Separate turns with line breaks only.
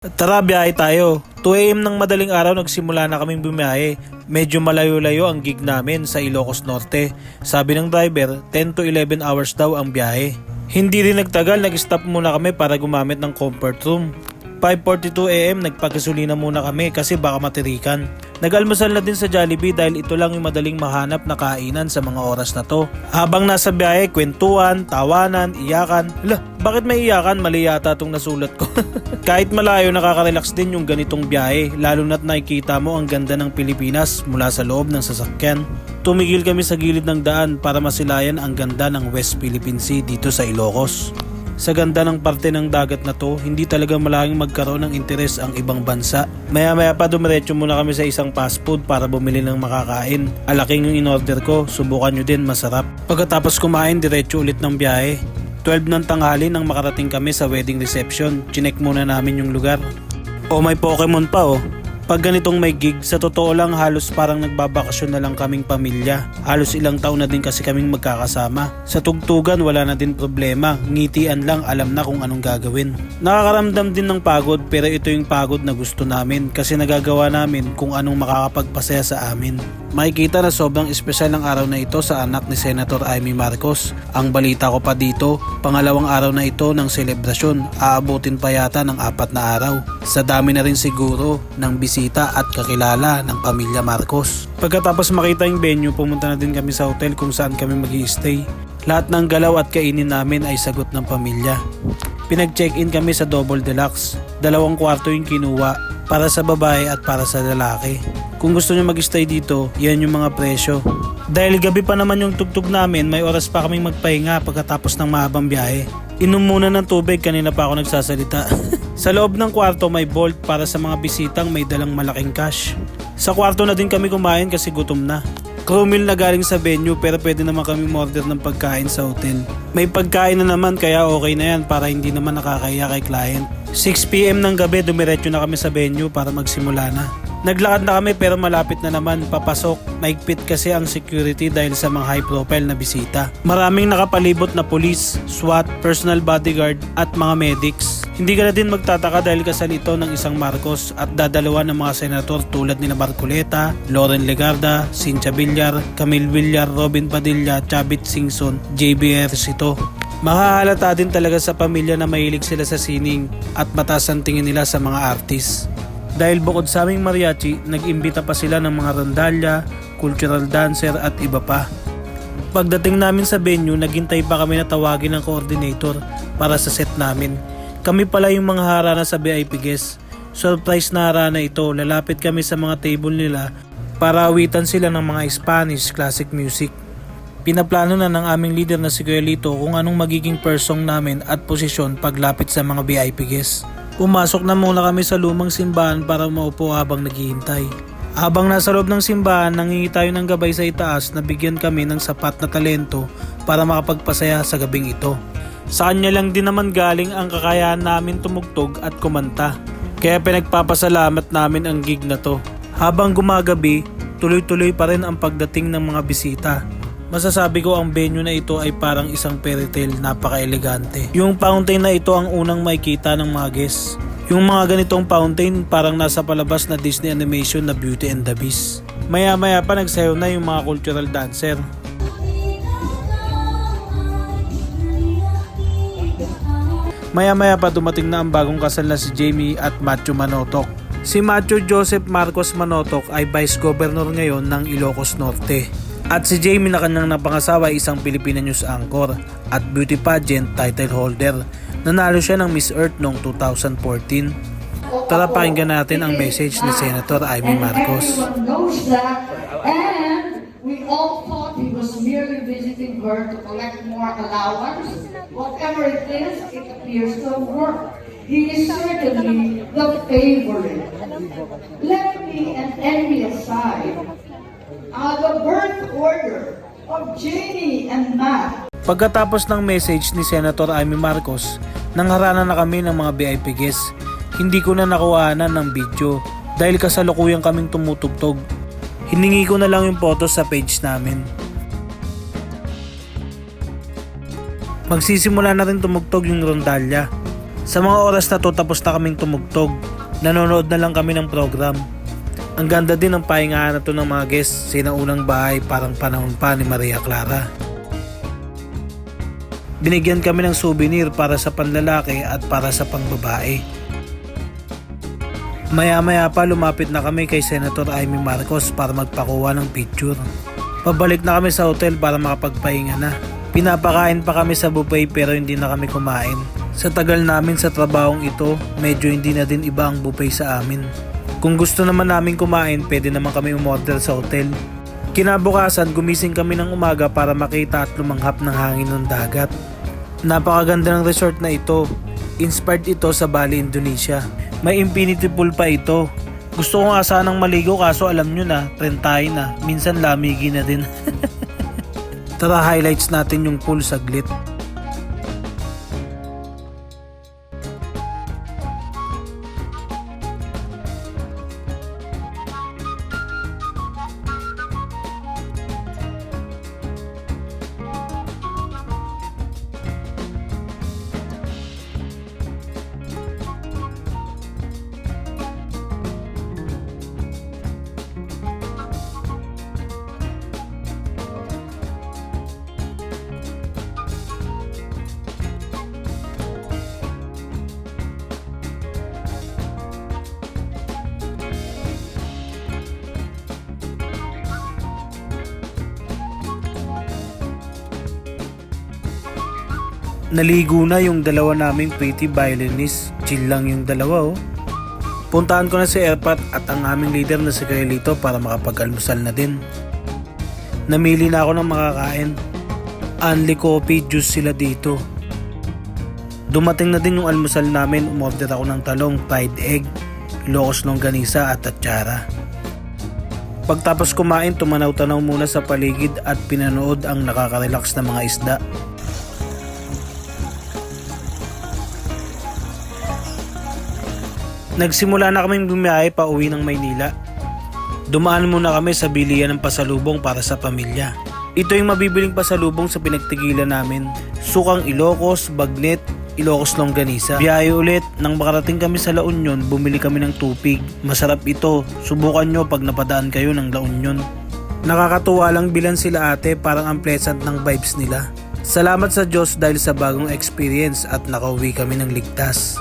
Tara, biyahe tayo. 2 AM ng madaling araw nagsimula na kaming bumiyahe. Medyo malayo-layo ang gig namin sa Ilocos Norte. Sabi ng driver, 10 to 11 hours daw ang biyahe. Hindi rin nagtagal, nag-stop muna kami para gumamit ng comfort room. 5:42 AM nagpagasolina muna kami kasi baka matirikan. Nag-almusal na din sa Jollibee dahil ito lang yung madaling mahanap na kainan sa mga oras na to. Habang nasa biyahe, kwentuhan, tawanan, iyakan. Bakit may iyakan? Mali yata itong nasulat ko. Kahit malayo, nakaka-relax din yung ganitong biyahe, lalo na't nakikita mo ang ganda ng Pilipinas mula sa loob ng sasakyan. Tumigil kami sa gilid ng daan para masilayan ang ganda ng West Philippine Sea dito sa Ilocos. Sa ganda ng parte ng dagat na to, hindi talaga malaking magkaroon ng interes ang ibang bansa. Maya-maya pa dumiretso muna kami sa isang fast food para bumili ng makakain. Alaking yung in-order ko, subukan nyo din, masarap. Pagkatapos kumain, diretso ulit ng biyahe. 12 ng tanghali nang makarating kami sa wedding reception. Chinek muna namin yung lugar. May Pokemon pa oh. Pag ganitong may gig, sa totoo lang halos parang nagbabakasyon na lang kaming pamilya. Halos ilang taon na din kasi kaming magkakasama. Sa tugtugan wala na din problema, ngitian lang, alam na kung anong gagawin. Nakakaramdam din ng pagod, pero ito yung pagod na gusto namin kasi nagagawa namin kung anong makakapagpasaya sa amin. Makikita na sobrang espesyal ng araw na ito sa anak ni Senator Amy Marcos. Ang balita ko pa dito, pangalawang araw na ito ng selebrasyon, aabutin pa yata ng 4 na araw. Sa dami na rin siguro ng bisita at kakilala ng pamilya Marcos. Pagkatapos makita yung venue, pumunta na din kami sa hotel kung saan kami mag-i-stay. Lahat ng galaw at kainin namin ay sagot ng pamilya. Pinag-check-in kami sa Double Deluxe. 2 kwarto yung kinuha, para sa babae at para sa lalaki. Kung gusto nyo mag-stay dito, yan yung mga presyo. Dahil gabi pa naman yung tugtog namin, may oras pa kaming magpahinga pagkatapos ng mahabang biyahe. Inom muna ng tubig, kanina pa ako nagsasalita. Sa loob ng kwarto may vault para sa mga bisitang may dalang malaking cash. Sa kwarto na din kami kumain kasi gutom na. Crew meal na galing sa venue pero pwede naman kami order ng pagkain sa hotel. May pagkain na naman kaya okay na yan para hindi naman nakakahiya kay client. 6 PM ng gabi dumiretso na kami sa venue para magsimula na. Naglakad na kami pero malapit na naman papasok. Maigpit kasi ang security dahil sa mga high profile na bisita. Maraming nakapalibot na pulis, SWAT, personal bodyguard at mga medics. Hindi ka na din magtataka dahil kasal ito ng isang Marcos at dadalawa ng mga senator tulad nila Marcoleta, Loren Legarda, Cynthia Villar, Camille Villar, Robin Padilla, Chavit Singson, JB Ercito. Makahalata din talaga sa pamilya na mahilig sila sa sining at mataas ang tingin nila sa mga artist. Dahil bukod sa aming mariachi, nag-imbita pa sila ng mga rondalya, cultural dancer at iba pa. Pagdating namin sa venue, naghintay pa kami na tawagin ng coordinator para sa set namin. Kami pala yung mga harana sa VIP guest. Surprise na harana ito, lalapit kami sa mga table nila para awitan sila ng mga Spanish classic music. Pinaplano na ng aming leader na si Kuya Lito kung anong magiging persong namin at posisyon paglapit sa mga VIP guests. Pumasok na muna kami sa lumang simbahan para maupo habang naghihintay. Habang nasa loob ng simbahan, nangingi tayo ng gabay sa itaas na bigyan kami ng sapat na talento para makapagpasaya sa gabing ito. Sa kanya lang din naman galing ang kakayahan namin tumugtog at kumanta. Kaya pinagpapasalamat namin ang gig na to. Habang gumagabi, tuloy-tuloy pa rin ang pagdating ng mga bisita. Masasabi ko ang venue na ito ay parang isang fairy tale, napaka-elegante. Yung fountain na ito ang unang makikita ng mga guests. Yung mga ganitong fountain parang nasa palabas na Disney animation na Beauty and the Beast. Maya-maya pa nagsayaw na yung mga cultural dancer. Maya-maya pa dumating na ang bagong kasal na si Jamie at Matthew Manotoc. Si Matthew Joseph Marcos Manotoc ay Vice Governor ngayon ng Ilocos Norte. At si Jamie na kanyang napangasawa ay isang Filipina news anchor at beauty pageant title holder. Nanalo siya ng Miss Earth noong 2014. Tara pakinggan natin ang message ni Senator Amy Marcos.
Everyone knows that, and we all thought he was merely visiting her to collect more allowance. Whatever it is, it appears to have worked. He is certainly the favorite. Let me and envy aside, the birth order of Jamie and Matt.
Pagkatapos ng message ni Senator Amy Marcos, nangharana na kami ng mga VIP guests. Hindi ko na nakuhanan ng video dahil kasalukuyan kaming tumutugtog. Hiningi ko na lang yung photos sa page namin. Magsisimula na rin tumugtog yung rondalya. Sa mga oras na to tapos na kaming tumugtog. Nanonood na lang kami ng program. Ang ganda din ng pahingahan na to ng mga guests. Sinaunang bahay parang panahon pa ni Maria Clara. Binigyan kami ng souvenir para sa panlalaki at para sa pangbabae. Maya-maya pa lumapit na kami kay Senator Amy Marcos para magpakuha ng picture. Pabalik na kami sa hotel para makapagpahinga na. Pinapakain pa kami sa buffet pero hindi na kami kumain. Sa tagal namin sa trabahong ito, medyo hindi na din iba ang buffet sa amin. Kung gusto naman namin kumain, pwede naman kami umorder sa hotel. Kinabukasan, gumising kami ng umaga para makita at lumanghap ng hangin ng dagat. Napakaganda ng resort na ito. Inspired ito sa Bali, Indonesia. May infinity pool pa ito. Gusto ko nga sanang maligo kaso alam nyo na, trend tayo na. Minsan lamigi na din. Tara, highlights natin yung pool saglit. Naligo na yung dalawa naming pretty violinist. Chill lang yung dalawa oh. Puntahan ko na si Erpat at ang aming leader na si Carlito para makapag-almusal na din. Namili na ako ng makakain. Only coffee juice sila dito. Dumating na din yung almusal namin. Umorder ako ng talong, fried egg, Ilocos longganisa at atsara. Pagtapos kumain, tumanaw-tanaw muna sa paligid at pinanood ang nakaka-relax na mga isda. Nagsimula na kaming bumiyahe pa uwi ng Maynila. Dumaan muna kami sa bilihan ng pasalubong para sa pamilya. Ito yung mabibiling pasalubong sa pinagtigilan namin. Sukang Ilocos, bagnet, Ilocos longganisa. Biyahe ulit, nang makarating kami sa La Union, bumili kami ng tupig. Masarap ito, subukan nyo pag napadaan kayo ng La Union. Nakakatuwa lang bilan sila ate, parang ang pleasant ng vibes nila. Salamat sa Diyos dahil sa bagong experience at nakauwi kami ng ligtas.